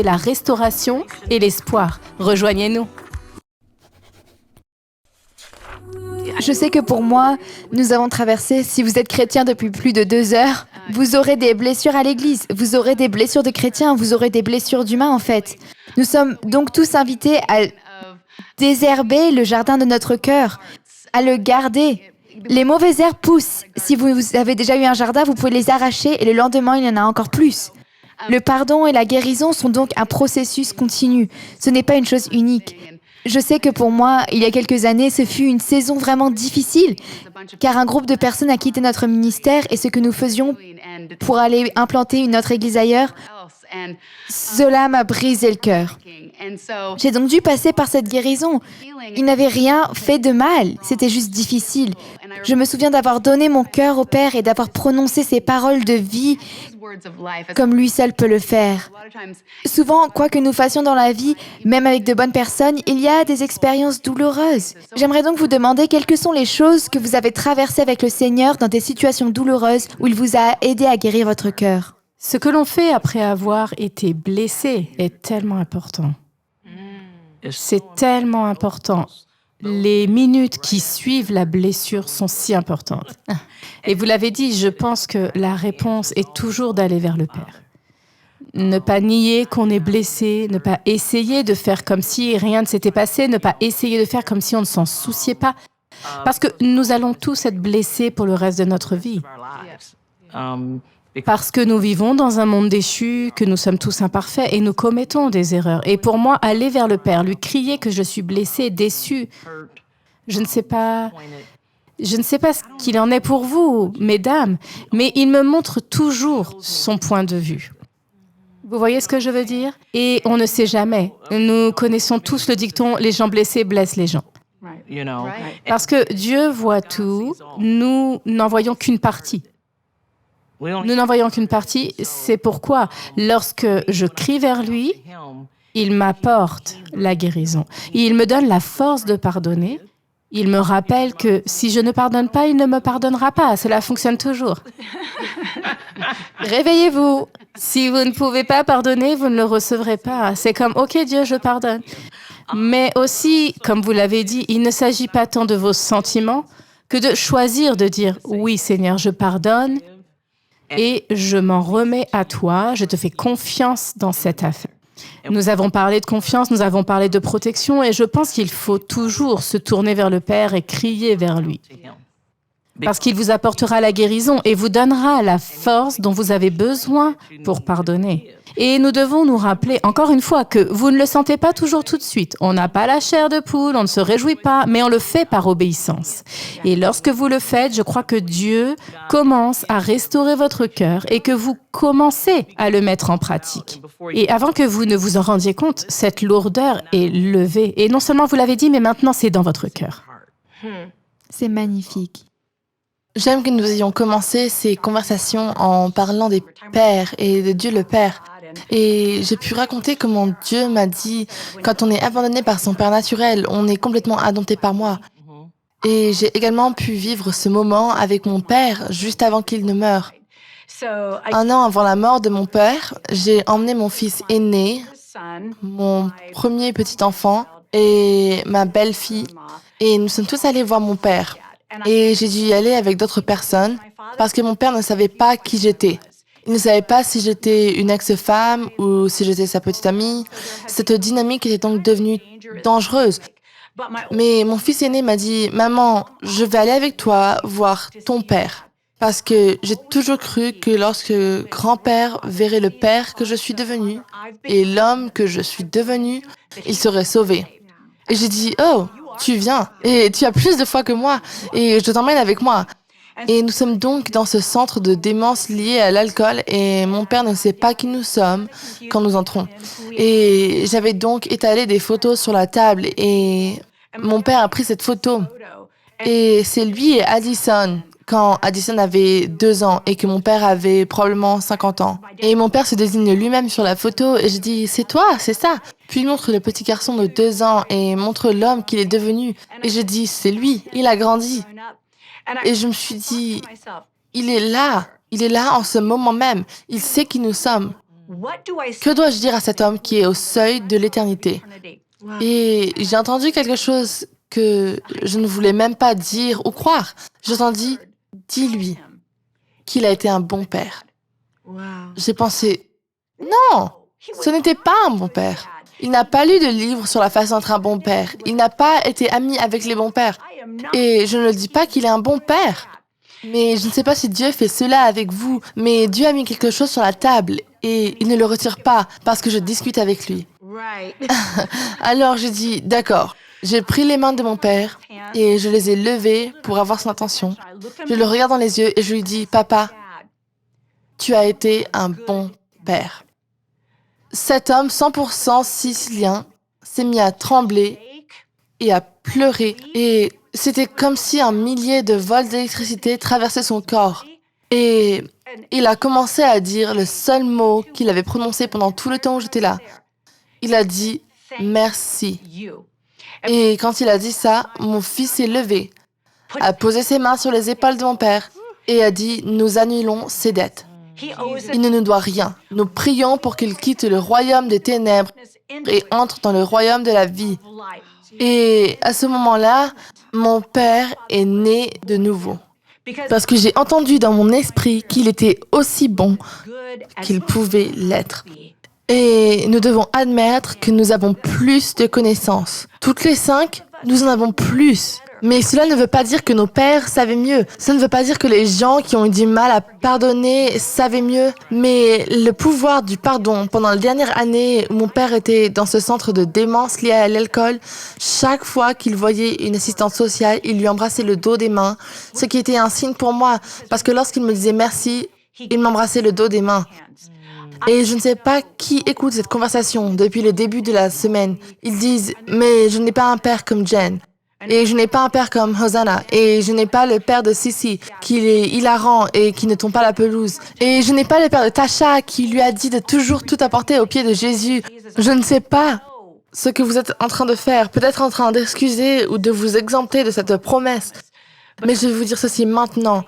la restauration et l'espoir. Rejoignez-nous. Je sais que pour moi, nous avons traversé, si vous êtes chrétien depuis plus de 2 heures, vous aurez des blessures à l'église, vous aurez des blessures de chrétiens, vous aurez des blessures d'humains en fait. Nous sommes donc tous invités à désherber le jardin de notre cœur, à le garder. Les mauvaises herbes poussent. Si vous avez déjà eu un jardin, vous pouvez les arracher et le lendemain, il y en a encore plus. Le pardon et la guérison sont donc un processus continu. Ce n'est pas une chose unique. Je sais que pour moi, il y a quelques années, ce fut une saison vraiment difficile, car un groupe de personnes a quitté notre ministère et ce que nous faisions pour aller implanter une autre église ailleurs, cela m'a brisé le cœur. J'ai donc dû passer par cette guérison. Il n'avait rien fait de mal, c'était juste difficile. Je me souviens d'avoir donné mon cœur au Père et d'avoir prononcé ces paroles de vie comme lui seul peut le faire. Souvent, quoi que nous fassions dans la vie, même avec de bonnes personnes, il y a des expériences douloureuses. J'aimerais donc vous demander quelles sont les choses que vous avez traversées avec le Seigneur dans des situations douloureuses où il vous a aidé à guérir votre cœur. Ce que l'on fait après avoir été blessé est tellement important. C'est tellement important. Les minutes qui suivent la blessure sont si importantes. Et vous l'avez dit, je pense que la réponse est toujours d'aller vers le Père. Ne pas nier qu'on est blessé, ne pas essayer de faire comme si rien ne s'était passé, ne pas essayer de faire comme si on ne s'en souciait pas. Parce que nous allons tous être blessés pour le reste de notre vie. Parce que nous vivons dans un monde déchu, que nous sommes tous imparfaits et nous commettons des erreurs. Et pour moi, aller vers le Père, lui crier que je suis blessé, déçu, je ne sais pas ce qu'il en est pour vous, mesdames, mais il me montre toujours son point de vue. Vous voyez ce que je veux dire? Et on ne sait jamais. Nous connaissons tous le dicton « les gens blessés blessent les gens ». Parce que Dieu voit tout, nous n'en voyons qu'une partie. Nous n'en voyons qu'une partie, c'est pourquoi, lorsque je crie vers lui, il m'apporte la guérison. Il me donne la force de pardonner. Il me rappelle que si je ne pardonne pas, il ne me pardonnera pas. Cela fonctionne toujours. Réveillez-vous. Si vous ne pouvez pas pardonner, vous ne le recevrez pas. C'est comme, OK, Dieu, je pardonne. Mais aussi, comme vous l'avez dit, il ne s'agit pas tant de vos sentiments que de choisir de dire, oui, Seigneur, je pardonne. Et je m'en remets à toi, je te fais confiance dans cette affaire. Nous avons parlé de confiance, nous avons parlé de protection et je pense qu'il faut toujours se tourner vers le Père et crier vers lui. Parce qu'il vous apportera la guérison et vous donnera la force dont vous avez besoin pour pardonner. Et nous devons nous rappeler, encore une fois, que vous ne le sentez pas toujours tout de suite. On n'a pas la chair de poule, on ne se réjouit pas, mais on le fait par obéissance. Et lorsque vous le faites, je crois que Dieu commence à restaurer votre cœur et que vous commencez à le mettre en pratique. Et avant que vous ne vous en rendiez compte, cette lourdeur est levée. Et non seulement vous l'avez dit, mais maintenant c'est dans votre cœur. C'est magnifique. J'aime que nous ayons commencé ces conversations en parlant des pères et de Dieu le Père. Et j'ai pu raconter comment Dieu m'a dit, quand on est abandonné par son Père naturel, on est complètement indompté par moi. Et j'ai également pu vivre ce moment avec mon père juste avant qu'il ne meure. 1 an avant la mort de mon père, j'ai emmené mon fils aîné, mon premier petit enfant et ma belle-fille, et nous sommes tous allés voir mon père. Et j'ai dû y aller avec d'autres personnes parce que mon père ne savait pas qui j'étais. Il ne savait pas si j'étais une ex-femme ou si j'étais sa petite amie. Cette dynamique était donc devenue dangereuse. Mais mon fils aîné m'a dit « Maman, je vais aller avec toi voir ton père. » Parce que j'ai toujours cru que lorsque grand-père verrait le père que je suis devenu et l'homme que je suis devenu, il serait sauvé. Et j'ai dit « Oh, tu viens et tu as plus de foi que moi et je t'emmène avec moi. » Et nous sommes donc dans ce centre de démence lié à l'alcool et mon père ne sait pas qui nous sommes quand nous entrons. Et j'avais donc étalé des photos sur la table et mon père a pris cette photo. Et c'est lui et Addison, quand Addison avait 2 ans et que mon père avait probablement 50 ans. Et mon père se désigne lui-même sur la photo et je dis « C'est toi, c'est ça !» Puis il montre le petit garçon de 2 ans et montre l'homme qu'il est devenu. Et je dis « C'est lui, il a grandi !» Et je me suis dit, il est là en ce moment même, il sait qui nous sommes. Que dois-je dire à cet homme qui est au seuil de l'éternité? Et j'ai entendu quelque chose que je ne voulais même pas dire ou croire. J'ai entendu, dis-lui qu'il a été un bon père. J'ai pensé, non, ce n'était pas un bon père. Il n'a pas lu de livre sur la façon d'être un bon père. Il n'a pas été ami avec les bons pères. Et je ne le dis pas qu'il est un bon père. Mais je ne sais pas si Dieu fait cela avec vous, mais Dieu a mis quelque chose sur la table et il ne le retire pas parce que je discute avec lui. Alors j'ai dit, d'accord. J'ai pris les mains de mon père et je les ai levées pour avoir son attention. Je le regarde dans les yeux et je lui dis, papa, tu as été un bon père. Cet homme 100% sicilien s'est mis à trembler et à pleurer et c'était comme si un millier de volts d'électricité traversaient son corps. Et il a commencé à dire le seul mot qu'il avait prononcé pendant tout le temps où j'étais là. Il a dit « merci ». Et quand il a dit ça, mon fils s'est levé, a posé ses mains sur les épaules de mon père et a dit « nous annulons ses dettes ». Il ne nous doit rien. Nous prions pour qu'il quitte le royaume des ténèbres et entre dans le royaume de la vie. Et à ce moment-là, mon père est né de nouveau. Parce que j'ai entendu dans mon esprit qu'il était aussi bon qu'il pouvait l'être. Et nous devons admettre que nous avons plus de connaissances. Toutes les 5, nous en avons plus. Mais cela ne veut pas dire que nos pères savaient mieux. Cela ne veut pas dire que les gens qui ont eu du mal à pardonner savaient mieux. Mais le pouvoir du pardon, pendant la dernière année où mon père était dans ce centre de démence lié à l'alcool, chaque fois qu'il voyait une assistante sociale, il lui embrassait le dos des mains, ce qui était un signe pour moi, parce que lorsqu'il me disait merci, il m'embrassait le dos des mains. Et je ne sais pas qui écoute cette conversation depuis le début de la semaine. Ils disent « mais je n'ai pas un père comme Jen ». Et je n'ai pas un père comme Hosanna. Et je n'ai pas le père de Sissi, qui est hilarant et qui ne tombe pas la pelouse. Et je n'ai pas le père de Tasha, qui lui a dit de toujours tout apporter aux pieds de Jésus. Je ne sais pas ce que vous êtes en train de faire. Peut-être en train d'excuser ou de vous exempter de cette promesse. Mais je vais vous dire ceci maintenant.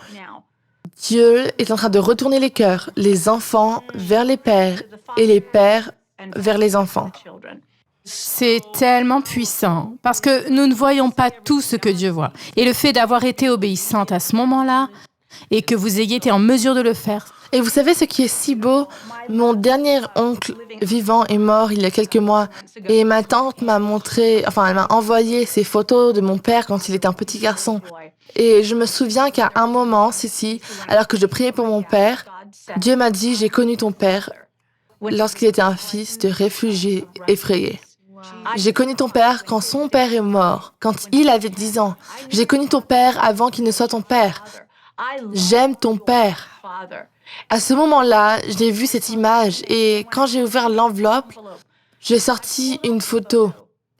Dieu est en train de retourner les cœurs, les enfants vers les pères et les pères vers les enfants. C'est tellement puissant parce que nous ne voyons pas tout ce que Dieu voit. Et le fait d'avoir été obéissante à ce moment-là et que vous ayez été en mesure de le faire. Et vous savez ce qui est si beau? Mon dernier oncle vivant est mort il y a quelques mois et ma tante m'a elle m'a envoyé ses photos de mon père quand il était un petit garçon. Et je me souviens qu'à un moment, alors que je priais pour mon père, Dieu m'a dit, j'ai connu ton père lorsqu'il était un fils de réfugié effrayé. J'ai connu ton père quand son père est mort, quand il avait 10 ans. J'ai connu ton père avant qu'il ne soit ton père. J'aime ton père. À ce moment-là, j'ai vu cette image et quand j'ai ouvert l'enveloppe, j'ai sorti une photo.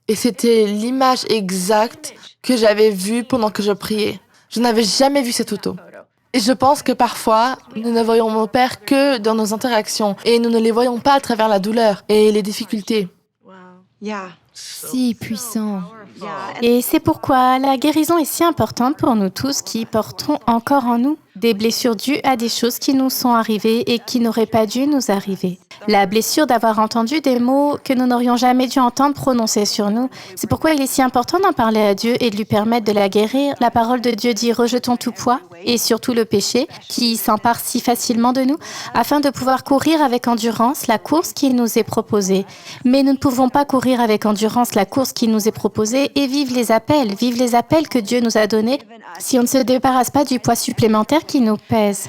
Et c'était l'image exacte que j'avais vue pendant que je priais. Je n'avais jamais vu cette photo. Et je pense que parfois, nous ne voyons mon père que dans nos interactions et nous ne les voyons pas à travers la douleur et les difficultés. Si puissant. Et c'est pourquoi la guérison est si importante pour nous tous qui portons encore en nous des blessures dues à des choses qui nous sont arrivées et qui n'auraient pas dû nous arriver. La blessure d'avoir entendu des mots que nous n'aurions jamais dû entendre prononcer sur nous. C'est pourquoi il est si important d'en parler à Dieu et de lui permettre de la guérir. La parole de Dieu dit « rejetons tout poids » et surtout le péché qui s'empare si facilement de nous, afin de pouvoir courir avec endurance la course qui nous est proposée. Mais nous ne pouvons pas courir avec endurance la course qui nous est proposée et vivre les appels que Dieu nous a donnés si on ne se débarrasse pas du poids supplémentaire qui nous pèse.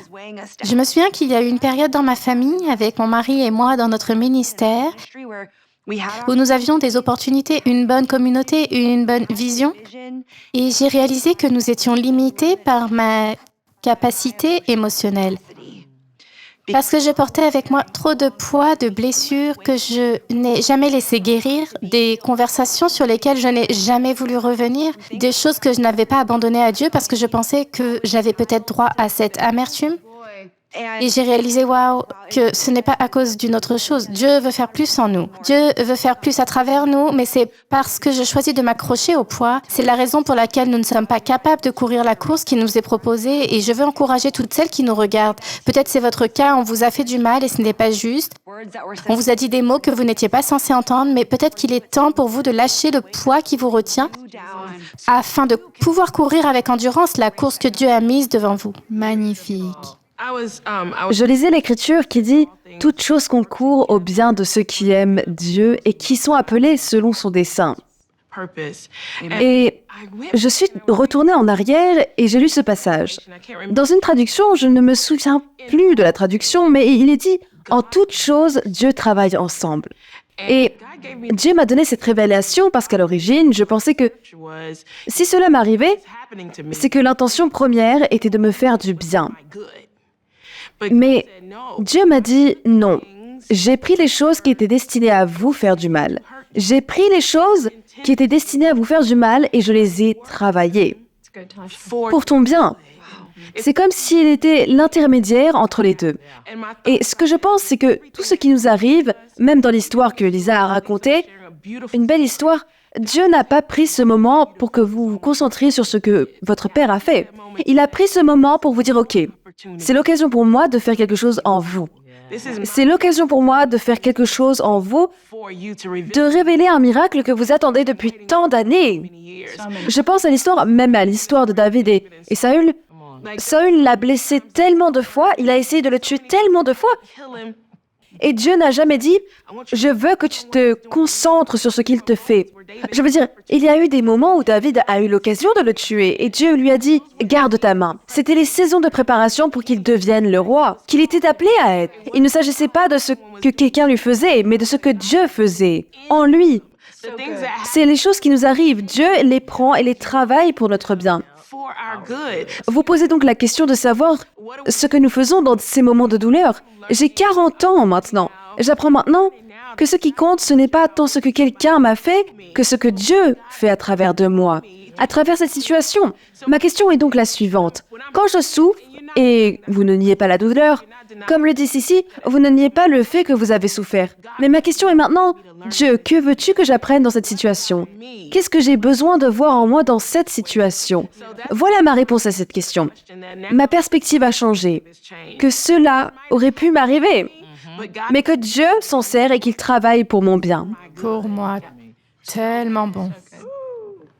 Je me souviens qu'il y a eu une période dans ma famille, avec mon mari et moi dans notre ministère, où nous avions des opportunités, une bonne communauté, une bonne vision. Et j'ai réalisé que nous étions limités par ma capacité émotionnelle. Parce que je portais avec moi trop de poids, de blessures que je n'ai jamais laissé guérir, des conversations sur lesquelles je n'ai jamais voulu revenir, des choses que je n'avais pas abandonnées à Dieu parce que je pensais que j'avais peut-être droit à cette amertume. Et j'ai réalisé, waouh, que ce n'est pas à cause d'une autre chose. Dieu veut faire plus en nous. Dieu veut faire plus à travers nous, mais c'est parce que je choisis de m'accrocher au poids. C'est la raison pour laquelle nous ne sommes pas capables de courir la course qui nous est proposée. Et je veux encourager toutes celles qui nous regardent. Peut-être c'est votre cas, on vous a fait du mal et ce n'est pas juste. On vous a dit des mots que vous n'étiez pas censé entendre, mais peut-être qu'il est temps pour vous de lâcher le poids qui vous retient afin de pouvoir courir avec endurance la course que Dieu a mise devant vous. Magnifique. Je lisais l'Écriture qui dit « Toute chose concourt au bien de ceux qui aiment Dieu et qui sont appelés selon son dessein ». Et je suis retournée en arrière et j'ai lu ce passage. Dans une traduction, je ne me souviens plus de la traduction, mais il est dit « En toute chose, Dieu travaille ensemble ». Et Dieu m'a donné cette révélation parce qu'à l'origine, je pensais que si cela m'arrivait, c'est que l'intention première était de me faire du bien. Mais Dieu m'a dit non. J'ai pris les choses qui étaient destinées à vous faire du mal. J'ai pris les choses qui étaient destinées à vous faire du mal et je les ai travaillées pour ton bien. C'est comme s'il était l'intermédiaire entre les deux. Et ce que je pense, c'est que tout ce qui nous arrive, même dans l'histoire que Lisa a racontée, une belle histoire, Dieu n'a pas pris ce moment pour que vous vous concentriez sur ce que votre père a fait. Il a pris ce moment pour vous dire « Ok, c'est l'occasion pour moi de faire quelque chose en vous. C'est l'occasion pour moi de faire quelque chose en vous, de révéler un miracle que vous attendez depuis tant d'années. » Je pense à l'histoire, même à l'histoire de David et Saül. Saül l'a blessé tellement de fois, il a essayé de le tuer tellement de fois. Et Dieu n'a jamais dit « Je veux que tu te concentres sur ce qu'il te fait. » Je veux dire, il y a eu des moments où David a eu l'occasion de le tuer et Dieu lui a dit « Garde ta main. » C'était les saisons de préparation pour qu'il devienne le roi, qu'il était appelé à être. Il ne s'agissait pas de ce que quelqu'un lui faisait, mais de ce que Dieu faisait en lui. C'est les choses qui nous arrivent. Dieu les prend et les travaille pour notre bien. Vous posez donc la question de savoir ce que nous faisons dans ces moments de douleur. J'ai 40 ans maintenant. J'apprends maintenant que ce qui compte, ce n'est pas tant ce que quelqu'un m'a fait, que ce que Dieu fait à travers de moi, à travers cette situation. Ma question est donc la suivante. Quand je souffre, et vous ne niez pas la douleur, comme le dit ici, vous ne niez pas le fait que vous avez souffert. Mais ma question est maintenant, Dieu, que veux-tu que j'apprenne dans cette situation? Qu'est-ce que j'ai besoin de voir en moi dans cette situation? Voilà ma réponse à cette question. Ma perspective a changé. Que cela aurait pu m'arriver, mais que Dieu s'en sert et qu'il travaille pour mon bien. Pour moi, tellement bon.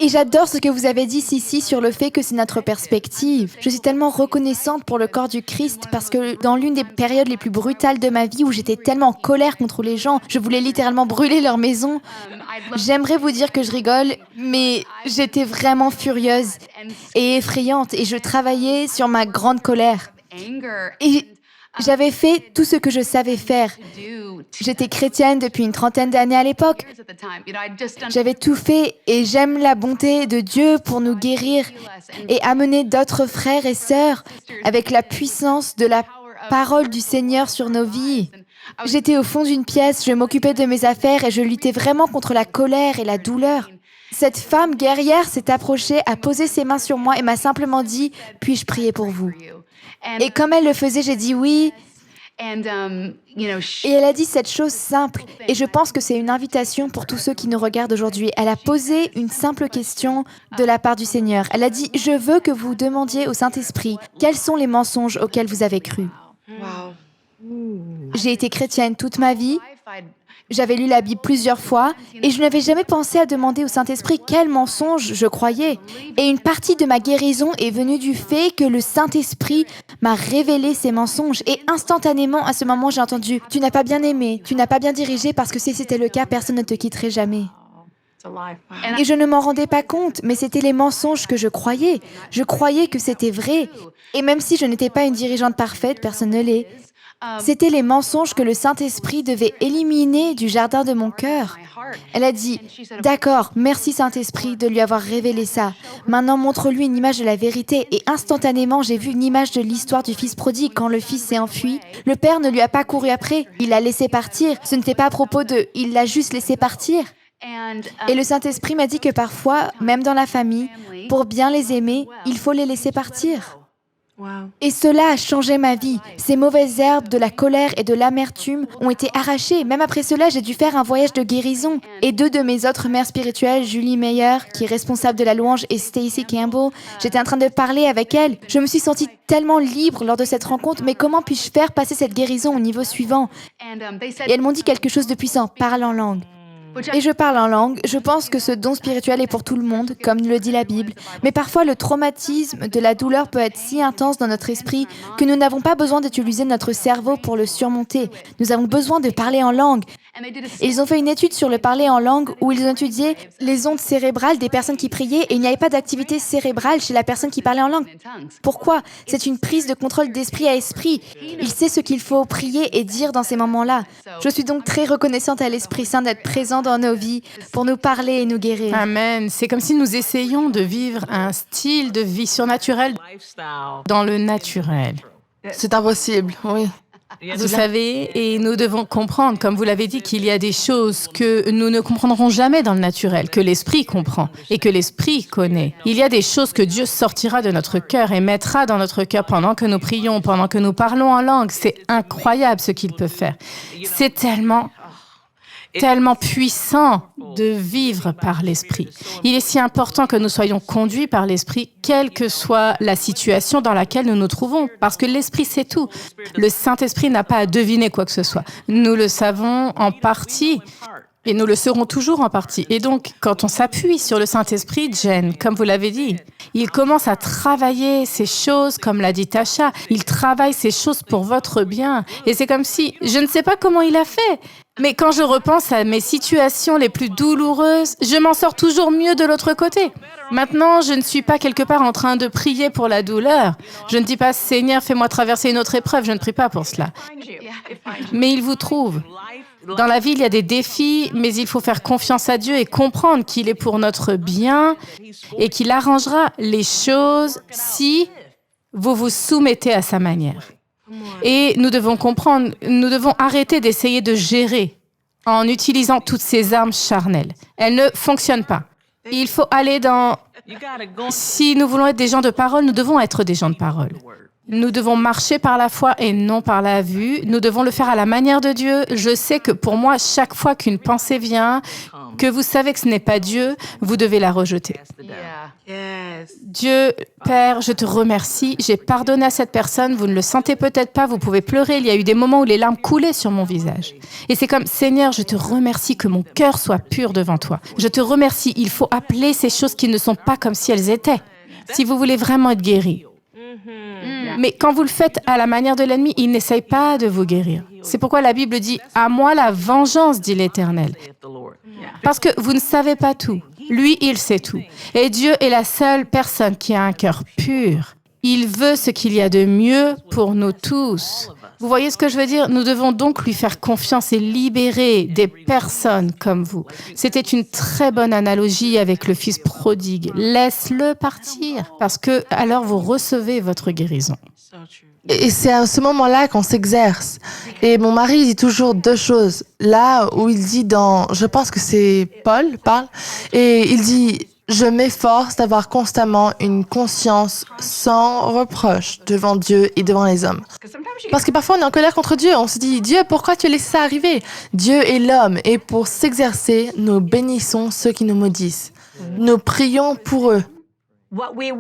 Et j'adore ce que vous avez dit, Sissi, sur le fait que c'est notre perspective. Je suis tellement reconnaissante pour le corps du Christ parce que dans l'une des périodes les plus brutales de ma vie où j'étais tellement en colère contre les gens, je voulais littéralement brûler leur maison. J'aimerais vous dire que je rigole, mais j'étais vraiment furieuse et effrayante et je travaillais sur ma grande colère. Et j'avais fait tout ce que je savais faire. J'étais chrétienne depuis une trentaine d'années à l'époque. J'avais tout fait et j'aime la bonté de Dieu pour nous guérir et amener d'autres frères et sœurs avec la puissance de la parole du Seigneur sur nos vies. J'étais au fond d'une pièce, je m'occupais de mes affaires et je luttais vraiment contre la colère et la douleur. Cette femme guerrière s'est approchée, a posé ses mains sur moi et m'a simplement dit « Puis-je prier pour vous ?» Et comme elle le faisait, j'ai dit oui. Et elle a dit cette chose simple, et je pense que c'est une invitation pour tous ceux qui nous regardent aujourd'hui. Elle a posé une simple question de la part du Seigneur. Elle a dit « Je veux que vous demandiez au Saint-Esprit quels sont les mensonges auxquels vous avez cru. » J'ai été chrétienne toute ma vie. J'avais lu la Bible plusieurs fois et je n'avais jamais pensé à demander au Saint-Esprit quel mensonge je croyais. Et une partie de ma guérison est venue du fait que le Saint-Esprit m'a révélé ces mensonges. Et instantanément, à ce moment, j'ai entendu « Tu n'as pas bien aimé, tu n'as pas bien dirigé parce que si c'était le cas, personne ne te quitterait jamais. » Et je ne m'en rendais pas compte, mais c'était les mensonges que je croyais. Je croyais que c'était vrai. Et même si je n'étais pas une dirigeante parfaite, personne ne l'est, c'était les mensonges que le Saint-Esprit devait éliminer du jardin de mon cœur. Elle a dit « D'accord, merci Saint-Esprit de lui avoir révélé ça. Maintenant, montre-lui une image de la vérité. » Et instantanément, j'ai vu une image de l'histoire du fils prodigue. Quand le fils s'est enfui, le père ne lui a pas couru après. Il l'a laissé partir. Ce n'était pas à propos de « il l'a juste laissé partir ». Et le Saint-Esprit m'a dit que parfois, même dans la famille, pour bien les aimer, il faut les laisser partir. Et cela a changé ma vie. Ces mauvaises herbes, de la colère et de l'amertume ont été arrachées. Même après cela, j'ai dû faire un voyage de guérison. Et deux de mes autres mères spirituelles, Julie Meyer, qui est responsable de la louange, et Stacy Campbell, j'étais en train de parler avec elles. Je me suis sentie tellement libre lors de cette rencontre, mais comment puis-je faire passer cette guérison au niveau suivant? Et elles m'ont dit quelque chose de puissant, parle en langue. Et je parle en langue, je pense que ce don spirituel est pour tout le monde, comme le dit la Bible. Mais parfois, le traumatisme de la douleur peut être si intense dans notre esprit que nous n'avons pas besoin d'utiliser notre cerveau pour le surmonter. Nous avons besoin de parler en langue. Et ils ont fait une étude sur le parler en langue où ils ont étudié les ondes cérébrales des personnes qui priaient et il n'y avait pas d'activité cérébrale chez la personne qui parlait en langue. Pourquoi? C'est une prise de contrôle d'esprit à esprit. Il sait ce qu'il faut prier et dire dans ces moments-là. Je suis donc très reconnaissante à l'Esprit Saint d'être présent dans nos vies pour nous parler et nous guérir. Amen. C'est comme si nous essayions de vivre un style de vie surnaturel dans le naturel. C'est impossible, oui. Vous savez, et nous devons comprendre, comme vous l'avez dit, qu'il y a des choses que nous ne comprendrons jamais dans le naturel, que l'esprit comprend et que l'esprit connaît. Il y a des choses que Dieu sortira de notre cœur et mettra dans notre cœur pendant que nous prions, pendant que nous parlons en langue. C'est incroyable ce qu'il peut faire. C'est tellement puissant de vivre par l'Esprit. Il est si important que nous soyons conduits par l'Esprit, quelle que soit la situation dans laquelle nous nous trouvons, parce que l'Esprit sait tout. Le Saint-Esprit n'a pas à deviner quoi que ce soit. Nous le savons en partie, et nous le serons toujours en partie. Et donc, quand on s'appuie sur le Saint-Esprit, Jen, comme vous l'avez dit, il commence à travailler ces choses, comme l'a dit Tasha, il travaille ces choses pour votre bien. Et c'est comme si, je ne sais pas comment il a fait, mais quand je repense à mes situations les plus douloureuses, je m'en sors toujours mieux de l'autre côté. Maintenant, je ne suis pas quelque part en train de prier pour la douleur. Je ne dis pas, Seigneur, fais-moi traverser une autre épreuve. Je ne prie pas pour cela. Mais il vous trouve. Dans la vie, il y a des défis, mais il faut faire confiance à Dieu et comprendre qu'il est pour notre bien et qu'il arrangera les choses si vous vous soumettez à sa manière. Et nous devons comprendre, nous devons arrêter d'essayer de gérer en utilisant toutes ces armes charnelles. Elles ne fonctionnent pas. Il faut aller dans... Si nous voulons être des gens de parole, nous devons être des gens de parole. Nous devons marcher par la foi et non par la vue. Nous devons le faire à la manière de Dieu. Je sais que pour moi, chaque fois qu'une pensée vient, que vous savez que ce n'est pas Dieu, vous devez la rejeter. Dieu, Père, je te remercie. J'ai pardonné à cette personne. Vous ne le sentez peut-être pas. Vous pouvez pleurer. Il y a eu des moments où les larmes coulaient sur mon visage. Et c'est comme, Seigneur, je te remercie que mon cœur soit pur devant toi. Je te remercie. Il faut appeler ces choses qui ne sont pas comme si elles étaient. Si vous voulez vraiment être guéri. Mais quand vous le faites à la manière de l'ennemi, il n'essaye pas de vous guérir. C'est pourquoi la Bible dit « À moi la vengeance, dit l'Éternel ». Parce que vous ne savez pas tout. Lui, il sait tout. Et Dieu est la seule personne qui a un cœur pur. Il veut ce qu'il y a de mieux pour nous tous. Vous voyez ce que je veux dire? Nous devons donc lui faire confiance et libérer des personnes comme vous. C'était une très bonne analogie avec le fils prodigue. Laisse-le partir, parce que alors vous recevez votre guérison. Et c'est à ce moment-là qu'on s'exerce. Et mon mari dit toujours deux choses. Là où il dit je pense que c'est Paul parle, et il dit je m'efforce d'avoir constamment une conscience sans reproche devant Dieu et devant les hommes. Parce que parfois on est en colère contre Dieu. On se dit Dieu, pourquoi tu as laissé ça arriver? Dieu est l'homme et pour s'exercer, nous bénissons ceux qui nous maudissent. Nous prions pour eux.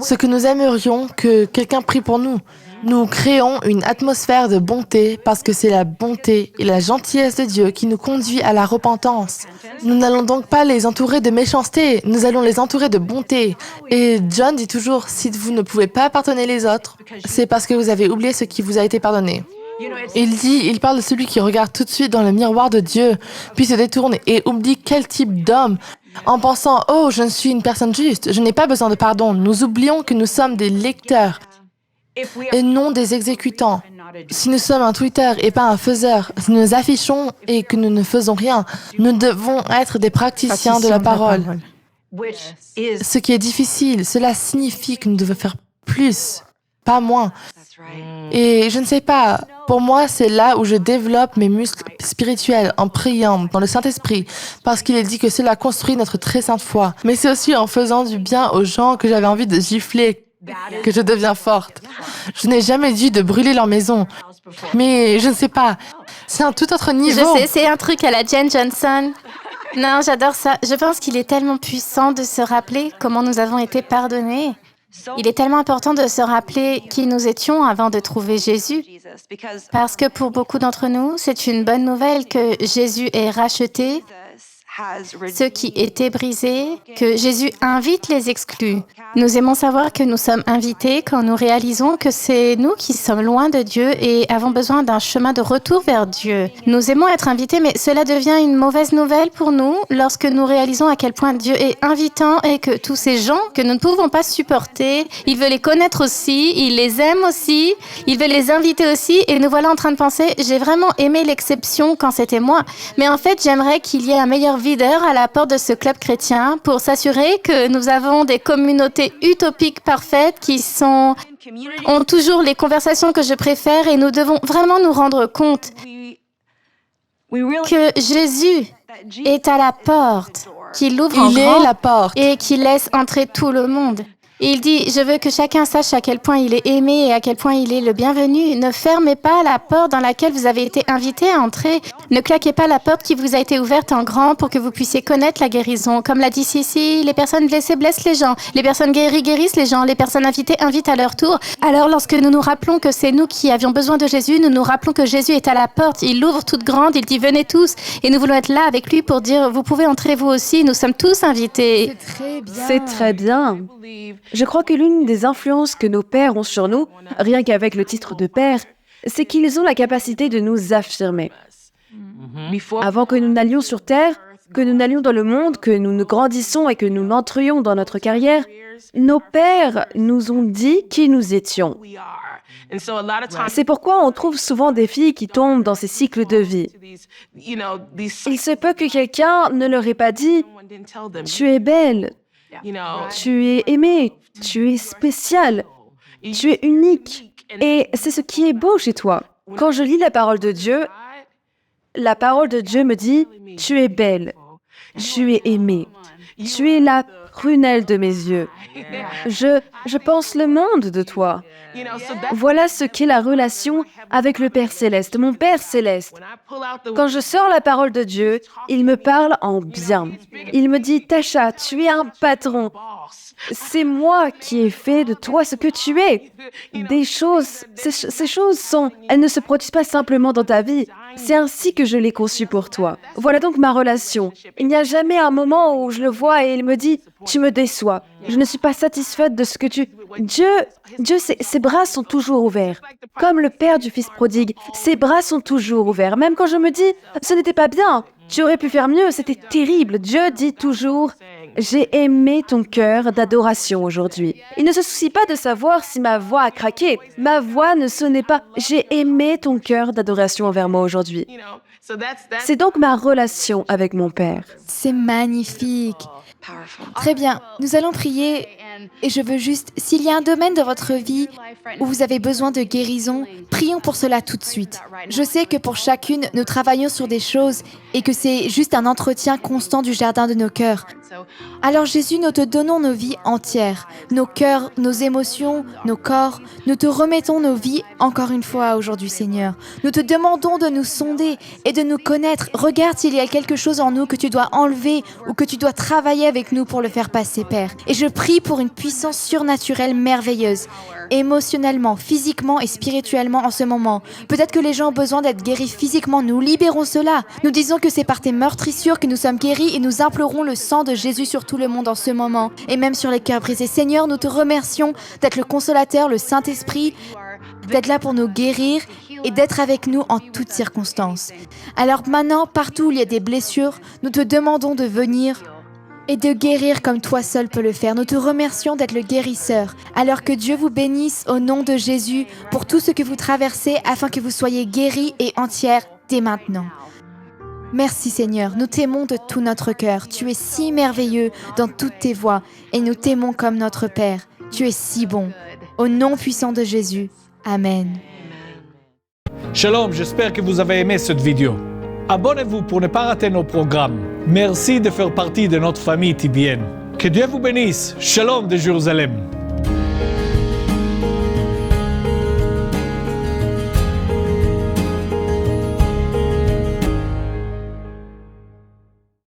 Ce que nous aimerions que quelqu'un prie pour nous. Nous créons une atmosphère de bonté parce que c'est la bonté et la gentillesse de Dieu qui nous conduit à la repentance. Nous n'allons donc pas les entourer de méchanceté, nous allons les entourer de bonté. Et John dit toujours, si vous ne pouvez pas pardonner les autres, c'est parce que vous avez oublié ce qui vous a été pardonné. Il parle de celui qui regarde tout de suite dans le miroir de Dieu, puis se détourne et oublie quel type d'homme. En pensant, oh, je suis une personne juste, je n'ai pas besoin de pardon. Nous oublions que nous sommes des lecteurs et non des exécutants. Si nous sommes un Twitter et pas un faiseur, si nous affichons et que nous ne faisons rien, nous devons être des praticiens de la parole. Ce qui est difficile, cela signifie que nous devons faire plus, pas moins. Et je ne sais pas, pour moi, c'est là où je développe mes muscles spirituels en priant dans le Saint-Esprit, parce qu'il est dit que cela construit notre très sainte foi. Mais c'est aussi en faisant du bien aux gens que j'avais envie de gifler que je deviens forte. Je n'ai jamais dit de brûler leur maison. Mais je ne sais pas, c'est un tout autre niveau. Je sais, c'est un truc à la Jen Johnson. Non, j'adore ça. Je pense qu'il est tellement puissant de se rappeler comment nous avons été pardonnés. Il est tellement important de se rappeler qui nous étions avant de trouver Jésus. Parce que pour beaucoup d'entre nous, c'est une bonne nouvelle que Jésus ait racheté ceux qui étaient brisés, que Jésus invite les exclus. Nous aimons savoir que nous sommes invités quand nous réalisons que c'est nous qui sommes loin de Dieu et avons besoin d'un chemin de retour vers Dieu. Nous aimons être invités, mais cela devient une mauvaise nouvelle pour nous lorsque nous réalisons à quel point Dieu est invitant et que tous ces gens que nous ne pouvons pas supporter, il veut les connaître aussi, il les aime aussi, il veut les inviter aussi et nous voilà en train de penser, j'ai vraiment aimé l'exception quand c'était moi, mais en fait j'aimerais qu'il y ait un meilleur videur à la porte de ce club chrétien pour s'assurer que nous avons des communautés utopiques parfaites qui ont toujours les conversations que je préfère et nous devons vraiment nous rendre compte que Jésus est à la porte, qu'il ouvre en Il est grand la porte. et qu'il laisse entrer tout le monde. Il dit, je veux que chacun sache à quel point il est aimé et à quel point il est le bienvenu. Ne fermez pas la porte dans laquelle vous avez été invité à entrer. Ne claquez pas la porte qui vous a été ouverte en grand pour que vous puissiez connaître la guérison. Comme l'a dit Sissi, les personnes blessées blessent les gens. Les personnes guéries guérissent les gens. Les personnes invitées invitent à leur tour. Alors lorsque nous nous rappelons que c'est nous qui avions besoin de Jésus, nous nous rappelons que Jésus est à la porte. Il l'ouvre toute grande, il dit venez tous. Et nous voulons être là avec lui pour dire vous pouvez entrer vous aussi. Nous sommes tous invités. C'est très bien. C'est très bien. Je crois que l'une des influences que nos pères ont sur nous, rien qu'avec le titre de père, c'est qu'ils ont la capacité de nous affirmer. Avant que nous n'allions sur Terre, que nous n'allions dans le monde, que nous ne grandissions et que nous n'entrions dans notre carrière, nos pères nous ont dit qui nous étions. C'est pourquoi on trouve souvent des filles qui tombent dans ces cycles de vie. Il se peut que quelqu'un ne leur ait pas dit « Tu es belle, tu es aimée, tu es spéciale, tu es unique. » Et c'est ce qui est beau chez toi. Quand je lis la parole de Dieu me dit « Tu es belle, tu es aimée, tu es la prunelle de mes yeux. Je pense le monde de toi. » Voilà ce qu'est la relation avec le Père Céleste, mon Père Céleste. Quand je sors la parole de Dieu, il me parle en bien. Il me dit, Tasha, tu es un patron. C'est moi qui ai fait de toi ce que tu es. Des choses, ces choses elles ne se produisent pas simplement dans ta vie. C'est ainsi que je l'ai conçu pour toi. Voilà donc ma relation. Il n'y a jamais un moment où je le vois et il me dit, tu me déçois. Je ne suis pas satisfaite de ce que tu... Dieu, ses bras sont toujours ouverts. Comme le père du fils prodigue, ses bras sont toujours ouverts. Même quand je me dis, ce n'était pas bien, tu aurais pu faire mieux, c'était terrible. Dieu dit toujours, j'ai aimé ton cœur d'adoration aujourd'hui. Il ne se soucie pas de savoir si ma voix a craqué. Ma voix ne sonnait pas. J'ai aimé ton cœur d'adoration envers moi aujourd'hui. C'est donc ma relation avec mon Père. C'est magnifique. Très bien, nous allons prier et je veux juste, s'il y a un domaine de votre vie où vous avez besoin de guérison, prions pour cela tout de suite. Je sais que pour chacune, nous travaillons sur des choses et que c'est juste un entretien constant du jardin de nos cœurs. Alors Jésus, nous te donnons nos vies entières, nos cœurs, nos émotions, nos corps. Nous te remettons nos vies encore une fois aujourd'hui, Seigneur. Nous te demandons de nous sonder et de nous connaître. Regarde s'il y a quelque chose en nous que tu dois enlever ou que tu dois travailler avec nous pour le faire passer, Père. Et je prie pour une puissance surnaturelle merveilleuse, émotionnellement, physiquement et spirituellement en ce moment. Peut-être que les gens ont besoin d'être guéris physiquement. Nous libérons cela. Nous disons que c'est par tes meurtrissures que nous sommes guéris et nous implorons le sang de Jésus sur tout le monde en ce moment et même sur les cœurs brisés. Seigneur, nous te remercions d'être le consolateur, le Saint-Esprit, d'être là pour nous guérir et d'être avec nous en toutes circonstances. Alors maintenant, partout où il y a des blessures, nous te demandons de venir et de guérir comme toi seul peux le faire. Nous te remercions d'être le guérisseur. Alors que Dieu vous bénisse au nom de Jésus pour tout ce que vous traversez afin que vous soyez guéris et entières dès maintenant. Merci Seigneur, nous t'aimons de tout notre cœur. Tu es si merveilleux dans toutes tes voies et nous t'aimons comme notre Père. Tu es si bon. Au nom puissant de Jésus. Amen. Shalom, j'espère que vous avez aimé cette vidéo. Abonnez-vous pour ne pas rater nos programmes. Merci de faire partie de notre famille TBN. Que Dieu vous bénisse. Shalom de Jérusalem.